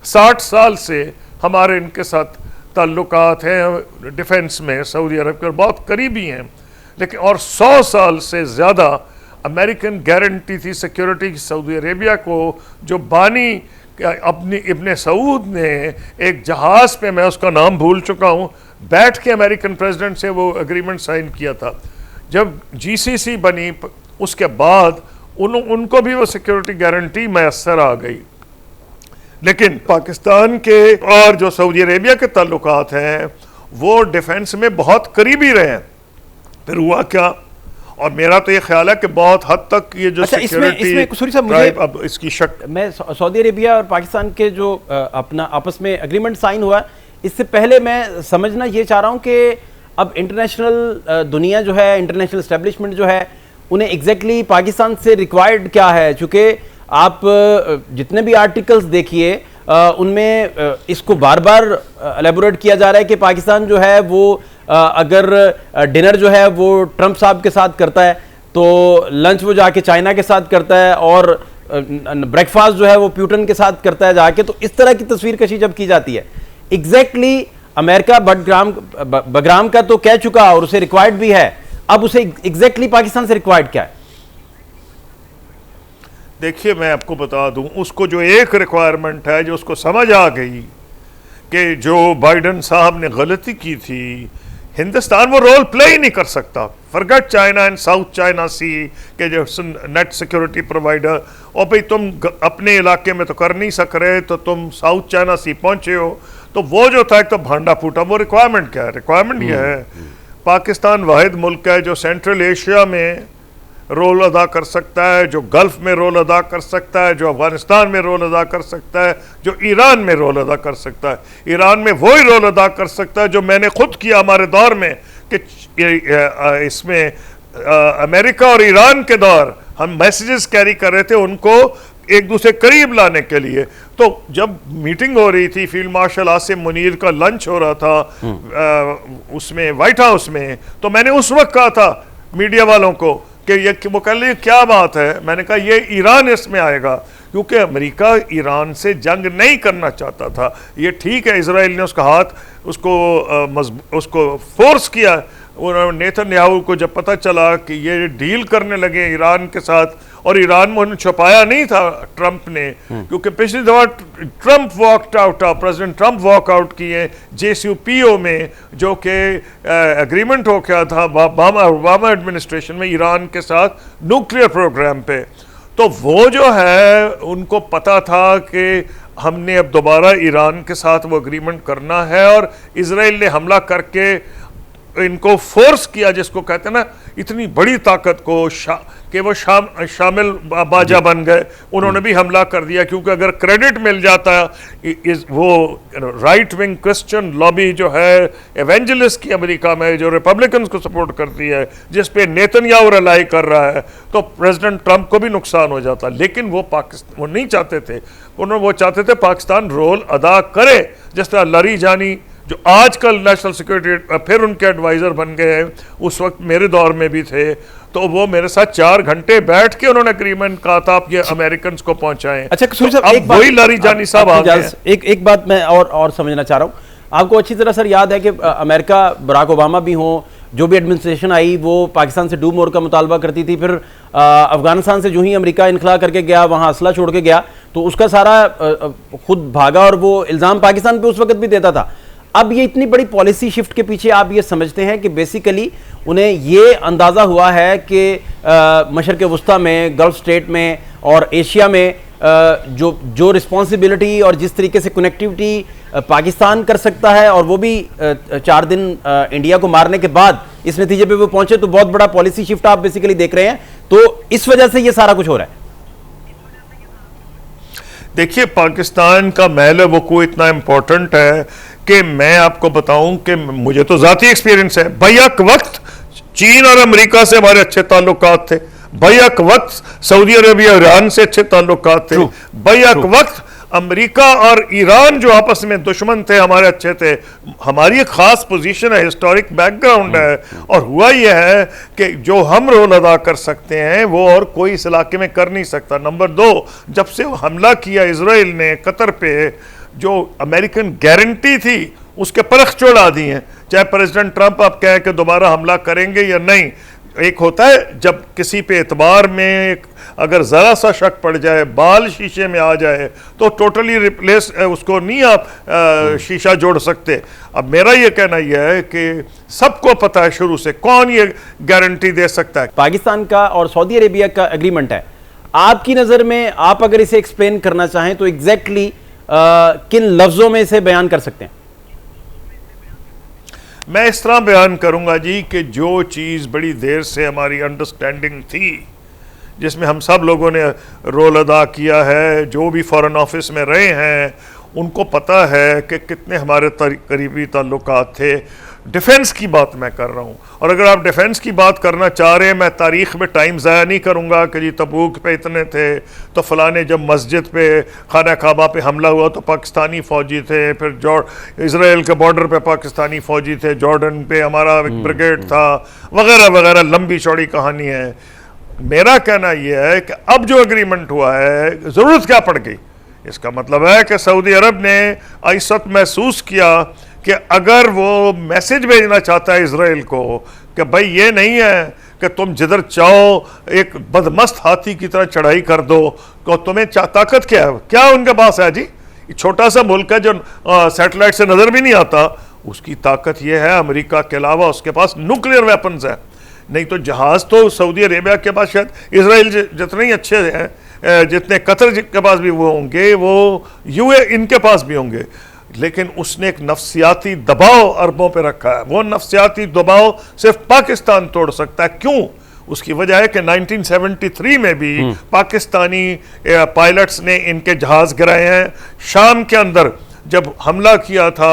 60 साल से हमारे इनके साथ ताल्लुकात हैं डिफेंस में, सऊदी अरब के बहुत करीबी हैं, लेकिन और 100 साल से ज़्यादा अमेरिकन गारंटी थी सिक्योरिटी की सऊदी अरेबिया को, जो बानी अपनी इब्ने सऊद ने एक जहाज़ पे, मैं उसका नाम भूल चुका हूँ, बैठ के अमेरिकन प्रेसिडेंट से वो एग्रीमेंट साइन किया था। जब जीसीसी बनी उसके बाद उनको भी वो सिक्योरिटी गारंटी मैसर आ गई। लेकिन पाकिस्तान के और जो सऊदी अरेबिया के ताल्लुकात हैं वो डिफेंस में बहुत करीबी रहे हैं। फिर हुआ क्या, और मेरा तो ये ख्याल है कि बहुत हद तक ये जो इसमें कसूरी साहब, मुझे अब इसकी शक, मैं सऊदी अरेबिया और पाकिस्तान के जो अपना आपस में एग्रीमेंट साइन हुआ, इससे पहले मैं समझना ये चाह रहा हूँ कि अब इंटरनेशनल दुनिया जो है, इंटरनेशनल एस्टेब्लिशमेंट जो है, उन्हें एग्जैक्टली पाकिस्तान से रिक्वायर्ड क्या है। चूँकि आप जितने भी आर्टिकल्स देखिए उनमें इसको बार बार एलेबोरेट किया जा रहा है कि पाकिस्तान जो है वो अगर डिनर जो है वो ट्रंप साहब के साथ करता है तो लंच वो जाके चाइना के साथ करता है, और ब्रेकफास्ट जो है वो प्यूटन के साथ करता है जाके। तो इस तरह की तस्वीर कशी जब की जाती है, एग्जैक्टली अमेरिका बग्राम का तो कह चुका और उसे रिक्वायर्ड भी है, अब उसे एग्जैक्टली पाकिस्तान से रिक्वायर्ड क्या है? देखिए मैं आपको बता दूं, उसको जो एक रिक्वायरमेंट है जो उसको समझ आ गई कि जो बाइडन साहब ने गलती की थी, हिंदुस्तान वो रोल प्ले ही नहीं कर सकता। Forget China and South China Sea के जो नेट सिक्योरिटी प्रोवाइडर, और भाई तुम अपने इलाके में तो कर नहीं सक रहे तो तुम साउथ चाइना सी पहुंचे हो, तो वो जो था एक तो भांडा फूटा। वो रिक्वायरमेंट क्या है? रिक्वायरमेंट ये है पाकिस्तान वाहिद मुल्क है जो सेंट्रल एशिया में रोल अदा कर सकता है, जो गल्फ में रोल अदा कर सकता है, जो अफगानिस्तान में रोल अदा कर सकता है, जो ईरान में रोल अदा कर सकता है। ईरान में वही रोल अदा कर सकता है जो मैंने खुद किया हमारे दौर में, कि इसमें अमेरिका और ईरान के दौर हम मैसेजेस कैरी कर रहे थे उनको एक दूसरे करीब लाने के लिए। तो जब मीटिंग हो रही थी, फील्ड मार्शल आसिम मुनीर का लंच हो रहा था उसमें व्हाइट हाउस में, तो मैंने उस वक्त कहा था मीडिया वालों को कि वो कह लिए क्या बात है, मैंने कहा ये ईरान इसमें आएगा, क्योंकि अमेरिका ईरान से जंग नहीं करना चाहता था। ये ठीक है इजराइल ने उसका हाथ उसको फोर्स किया, उन्होंने नेतन्याहू को जब पता चला कि ये डील करने लगे ईरान के साथ, और ईरान में उन्होंने छुपाया नहीं था ट्रंप ने, क्योंकि पिछली दफा Trump walked out, president Trump walk out किए JCPOA में, जो कि एग्रीमेंट हो गया था ओबामा एडमिनिस्ट्रेशन में ईरान के साथ न्यूक्लियर प्रोग्राम पे। तो वो जो है उनको पता था कि हमने अब दोबारा ईरान के साथ वो एग्रीमेंट करना है, और इजराइल ने हमला करके इनको फोर्स किया, जिसको कहते हैं ना इतनी बड़ी ताकत को कि वो शामिल बाजा बन गए, उन्होंने भी हमला कर दिया। क्योंकि अगर क्रेडिट मिल जाता वो राइट विंग क्रिश्चियन लॉबी जो है एवेंजलिस्ट की अमेरिका में, जो रिपब्लिकन्स को सपोर्ट करती है, जिस पे नेतन्याहू रिलाई कर रहा है, तो प्रेसिडेंट ट्रंप को भी नुकसान हो जाता। लेकिन वो पाकिस्तान वो नहीं चाहते थे, वो चाहते थे पाकिस्तान रोल अदा करे, जिस तरह लरी जानी जो आजकल नेशनल सिक्योरिटी फिर उनके एडवाइजर बन गए हैं, उस वक्त मेरे दौर में भी थे, तो वो मेरे साथ 4 घंटे बैठ के उन्होंने एग्रीमेंट कहा था आप ये अमेरिकन को पहुंचाएं। अच्छा कसूरी साहब, अब वही लारी जानी साहब आ गए। एक बात मैं और समझना चाह रहा हूँ। आपको अच्छी तरह सर याद है कि अमेरिका, बराक ओबामा भी हो, जो भी एडमिनिस्ट्रेशन आई वो पाकिस्तान से डू मोर का मुतालबा करती थी। फिर अफगानिस्तान से जो ही अमेरिका इनखला करके गया, वहाँ असला छोड़ के गया, तो उसका सारा खुद भागा, और वो इल्ज़ाम पाकिस्तान पे उस वक्त भी देता था। अब ये इतनी बड़ी पॉलिसी शिफ्ट के पीछे आप ये समझते हैं कि बेसिकली उन्हें ये अंदाज़ा हुआ है कि मशरक़ वस्ता में, गल्फ स्टेट में और एशिया में जो रिस्पॉन्सिबिलिटी और जिस तरीके से कनेक्टिविटी पाकिस्तान कर सकता है, और वो भी 4 दिन इंडिया को मारने के बाद इस नतीजे पे वो पहुंचे, तो बहुत बड़ा पॉलिसी शिफ्ट आप बेसिकली देख रहे हैं। तो इस वजह से ये सारा कुछ हो रहा है। देखिए पाकिस्तान का महल वक़ूअ इतना इम्पोर्टेंट है कि मैं आपको बताऊं कि मुझे तो ज़ाती एक्सपीरियंस है। बैक वक्त चीन और अमेरिका से हमारे अच्छे ताल्लुकात थे, बैक वक्त सऊदी अरेबिया ईरान से अच्छे ताल्लुकात थे, बैक वक्त अमेरिका और ईरान जो आपस में दुश्मन थे हमारे अच्छे थे। हमारी एक खास पोजीशन है, हिस्टोरिक बैकग्राउंड है, और हुआ यह है कि जो हम रोल अदा कर सकते हैं वो और कोई इस इलाके में कर नहीं सकता। नंबर 2, जब से हमला किया इजराइल ने कतर पे, जो अमेरिकन गारंटी थी उसके परख चढ़ा दी हैं। चाहे प्रेसिडेंट ट्रंप आप कहें कि दोबारा हमला करेंगे या नहीं, एक होता है जब किसी पे एतबार में अगर ज़रा सा शक पड़ जाए, बाल शीशे में आ जाए, तो टोटली रिप्लेस उसको नहीं आप शीशा जोड़ सकते। अब मेरा ये कहना यह है कि सबको पता है शुरू से, कौन ये गारंटी दे सकता है। पाकिस्तान का और सऊदी अरेबिया का एग्रीमेंट है, आपकी नज़र में आप अगर इसे एक्सप्लेन करना चाहें तो एग्जैक्टली किन लफ्ज़ों में इसे बयान कर सकते हैं? मैं इस तरह बयान करूंगा जी कि जो चीज़ बड़ी देर से हमारी अंडरस्टैंडिंग थी, जिसमें हम सब लोगों ने रोल अदा किया है, जो भी फॉरेन ऑफिस में रहे हैं उनको पता है कि कितने हमारे करीबी ताल्लुकात थे। डिफेंस की बात मैं कर रहा हूँ, और अगर आप डिफेंस की बात करना चाह रहे हैं, मैं तारीख़ में टाइम ज़ाया नहीं करूँगा कि जी तबूक पे इतने थे तो फ़लाने जब मस्जिद पे खाना काबा पे हमला हुआ तो पाकिस्तानी फ़ौजी थे, फिर इसराइल के बॉर्डर पे पाकिस्तानी फ़ौजी थे, जॉर्डन पे हमारा एक ब्रिगेड था, वगैरह वगैरह, लंबी चौड़ी कहानी है। मेरा कहना यह है कि अब जो एग्रीमेंट हुआ है, ज़रूरत क्या पड़ गई? इसका मतलब है कि सऊदी अरब ने इस वक्त महसूस किया कि अगर वो मैसेज भेजना चाहता है इसराइल को कि भाई ये नहीं है कि तुम जिधर चाहो एक बदमस्त हाथी की तरह चढ़ाई कर दो, तो तुम्हें ताकत क्या है? क्या उनके पास है जी? छोटा सा मुल्क है जो सैटेलाइट से नज़र भी नहीं आता, उसकी ताकत ये है अमेरिका के अलावा उसके पास न्यूक्लियर वेपन्स है। नहीं तो जहाज़ तो सऊदी अरेबिया के पास शायद इसराइल जितने ही अच्छे हैं, जितने कतर के पास भी वो होंगे, वो यूए इनके पास भी होंगे, लेकिन उसने एक नफ्सियाती दबाव अरबों पे रखा है। वो नफ्सियाती दबाव सिर्फ पाकिस्तान तोड़ सकता है। क्यों? उसकी वजह है कि 1973 में भी पाकिस्तानी पायलट्स ने इनके जहाज़ गिराए हैं। शाम के अंदर जब हमला किया था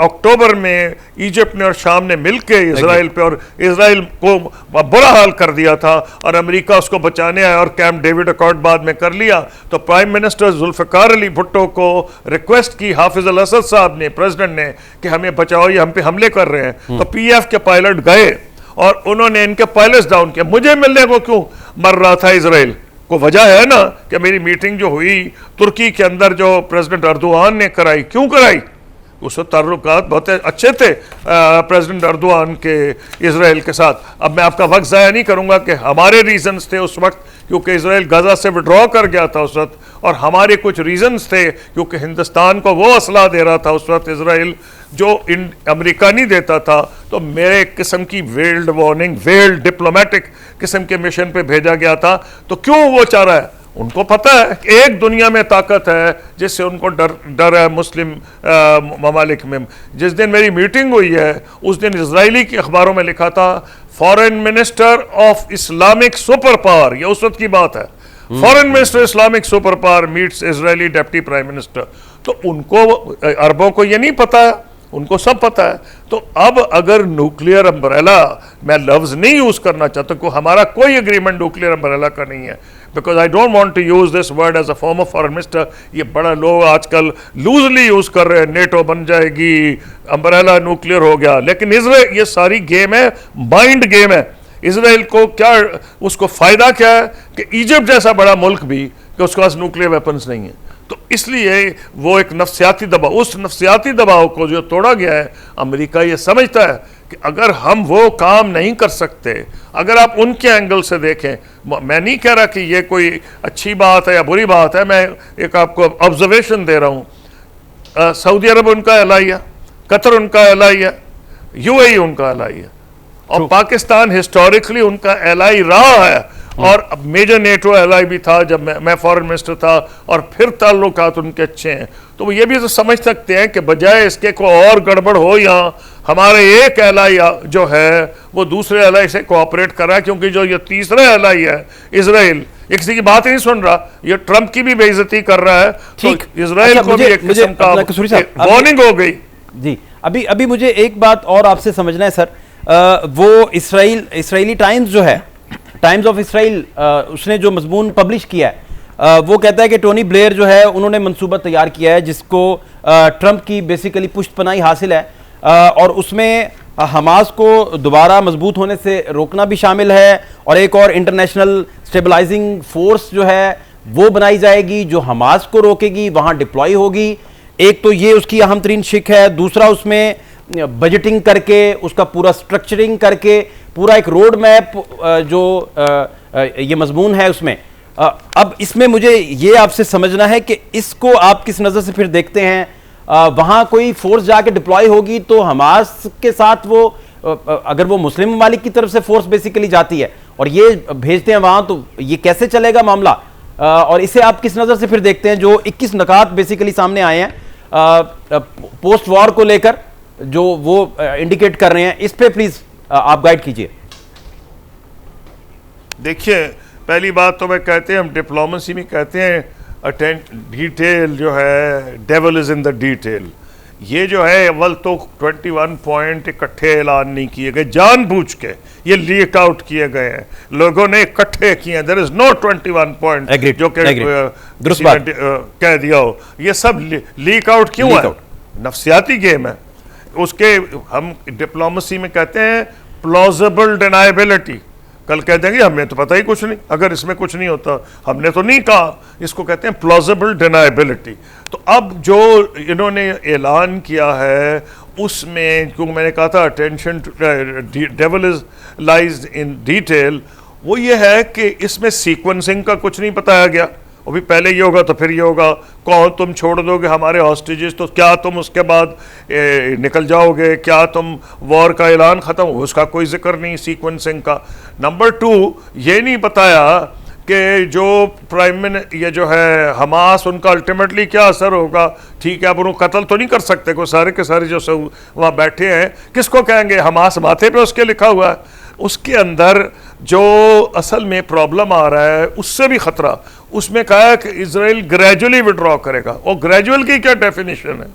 अक्टूबर में, इजिप्ट ने और शाम ने मिलकर इसराइल पे, और इसराइल को बुरा हाल कर दिया था और अमेरिका उसको बचाने आया और कैंप डेविड अकॉर्ड बाद में कर लिया। तो प्राइम मिनिस्टर जुल्फ़िकार अली भुट्टो को रिक्वेस्ट की हाफिज अल असद साहब ने, प्रेसिडेंट ने, कि हमें बचाओ, ये हम पे हमले कर रहे हैं। तो पीएफ के पायलट गए और उन्होंने इनके पायलट्स डाउन किया। मुझे मिलने को क्यों मर रहा था इसराइल को? वजह है ना कि मेरी मीटिंग जो हुई तुर्की के अंदर जो प्रेसिडेंट अर्दोआन ने कराई, क्यों कराई? उस वक्त ताल्लुकात बहुत अच्छे थे प्रेसिडेंट अर्दोआन के इसराइल के साथ। अब मैं आपका वक्त ज़ाया नहीं करूंगा कि हमारे रीजंस थे उस वक्त, क्योंकि इसराइल गाजा से विड्रॉ कर गया था उस वक्त, और हमारे कुछ रीजंस थे क्योंकि हिंदुस्तान को वो असला दे रहा था उस वक्त इसराइल जो अमेरिका नहीं देता था। तो मेरे किस्म की वेल्ड वार्निंग, वेल्ड डिप्लोमेटिक किस्म के मिशन पे भेजा गया था। तो क्यों वो चाह रहा है? उनको पता है कि एक दुनिया में ताकत है जिससे उनको डर है मुस्लिम ममालिक में। जिस दिन मेरी मीटिंग हुई है उस दिन इजरायली की अखबारों में लिखा था foreign minister of Islamic super power, ये उस वक्त की बात है, foreign minister Islamic super power meets Israeli deputy prime minister. तो उनको, अरबों को ये नहीं पता है, उनको सब पता है। तो अब अगर न्यूक्लियर अम्ब्रेला, मैं लफ्ज़ नहीं यूज़ करना चाहता कि हमारा कोई एग्रीमेंट न्यूक्लियर अम्ब्रेला का नहीं है, because I don't want to use this word as a former foreign minister. ये बड़ा लोग आजकल लूजली यूज़ कर रहे हैं, नेटो बन जाएगी, अम्ब्रेला न्यूक्लियर हो गया, लेकिन इसराइल, ये सारी गेम है, माइंड गेम है। इसराइल को क्या, उसको फ़ायदा क्या है कि इजिप्ट जैसा बड़ा मुल्क भी कि उसके पास न्यूक्लियर वेपन्स नहीं है। तो इसलिए वो एक नफ्सियाती दबाव, उस नफ्सियाती दबाव को जो तोड़ा गया है, अमेरिका ये समझता है कि अगर हम वो काम नहीं कर सकते, अगर आप उनके एंगल से देखें, मैं नहीं कह रहा कि ये कोई अच्छी बात है या बुरी बात है, मैं एक आपको ऑब्जर्वेशन दे रहा हूँ। सऊदी अरब उनका एलाई है, कतर उनका एलाई है, यूएई उनका एलाई है, और पाकिस्तान हिस्टोरिकली उनका एलाई रहा है, और मेजर नेटो एलाई भी था जब मैं फॉरेन मिनिस्टर था, और फिर ताल्लुकात उनके अच्छे हैं। तो वो ये भी तो समझ सकते हैं कि बजाय इसके को और गड़बड़ हो, यहाँ हमारे एक एलाई जो है वो दूसरे एलाई से कोऑपरेट कर रहा है, क्योंकि जो ये तीसरा एलाई है इसराइल, ये किसी की बात ही नहीं सुन रहा, ये ट्रंप की भी बेइज्जती कर रहा है। तो इसराइल को भी एक किस्म का वार्निंग हो गई। जी, अभी मुझे एक बात और आपसे समझना है सर, वो इसराइली टाइम्स जो है, टाइम्स ऑफ इसराइल, उसने जो मजमून पब्लिश किया है, वो कहता है कि टोनी ब्लेयर जो है उन्होंने मंसूबा तैयार किया है जिसको ट्रंप की बेसिकली पुष्टपनाही हासिल है, और उसमें हमास को दोबारा मजबूत होने से रोकना भी शामिल है, और एक और इंटरनेशनल स्टेबलाइजिंग फोर्स जो है वो बनाई जाएगी जो हमास को रोकेगी, वहाँ डिप्लॉय होगी। एक तो ये उसकी अहम तरीन शिक है, दूसरा उसमें बजटिंग करके, उसका पूरा स्ट्रक्चरिंग करके, पूरा एक रोड मैप जो ये मजमून है उसमें। अब इसमें मुझे ये आपसे समझना है कि इसको आप किस नज़र से फिर देखते हैं। वहाँ कोई फोर्स जाके डिप्लॉय होगी तो हमास के साथ वो अगर वो मुस्लिम ममालिक की तरफ से फोर्स बेसिकली जाती है और ये भेजते हैं वहाँ, तो ये कैसे चलेगा मामला? और इसे आप किस नज़र से फिर देखते हैं जो 21 नकात बेसिकली सामने आए हैं पोस्ट वॉर को लेकर, जो वो इंडिकेट कर रहे हैं, इस पे प्लीज आप गाइड कीजिए। देखिए, पहली बात तो मैं कहते हैं, हम डिप्लोमेसी में कहते हैं डिटेल जो है, devil is in the detail. ये जो है अव्वल तो 21 पॉइंट इकट्ठे ऐलान नहीं किए गए, जानबूझ के ये लीक आउट किए गए हैं, लोगों ने इकट्ठे किए हैं। देयर इज नो 21 पॉइंट जो कि कह दिया हो। ये सब लीक आउट क्यों है? नफ्सियाती गेम है। उसके हम डिप्लोमेसी में कहते हैं प्लॉजिबल डिनाइबिलिटी। कल कह देंगे हमें तो पता ही कुछ नहीं, अगर इसमें कुछ नहीं होता हमने तो नहीं कहा। इसको कहते हैं प्लॉजिबल डिनाइबिलिटी। तो अब जो इन्होंने ऐलान किया है उसमें, क्योंकि मैंने कहा था attention devil is lies in detail, वो ये है कि इसमें सीक्वेंसिंग का कुछ नहीं बताया गया। वो भी पहले ये होगा तो फिर ये होगा, कौन तुम छोड़ दोगे हमारे हॉस्टेजेस, तो क्या तुम उसके बाद निकल जाओगे, क्या तुम वॉर का ऐलान ख़त्म हो, उसका कोई जिक्र नहीं सीक्वेंसिंग का। नंबर 2, ये नहीं बताया कि जो ये जो है हमास, उनका अल्टीमेटली क्या असर होगा। ठीक है, अब उनको कत्ल तो नहीं कर सकते, को सारे के सारे जो सब वहाँ बैठे हैं किसको कहेंगे? हमास माथे पे उसके लिखा हुआ है। उसके अंदर जो असल में प्रॉब्लम आ रहा है उससे भी खतरा, उसमें कहा है कि इजराइल ग्रेजुअली विड्रॉ करेगा। और ग्रेजुअल की क्या डेफिनेशन है?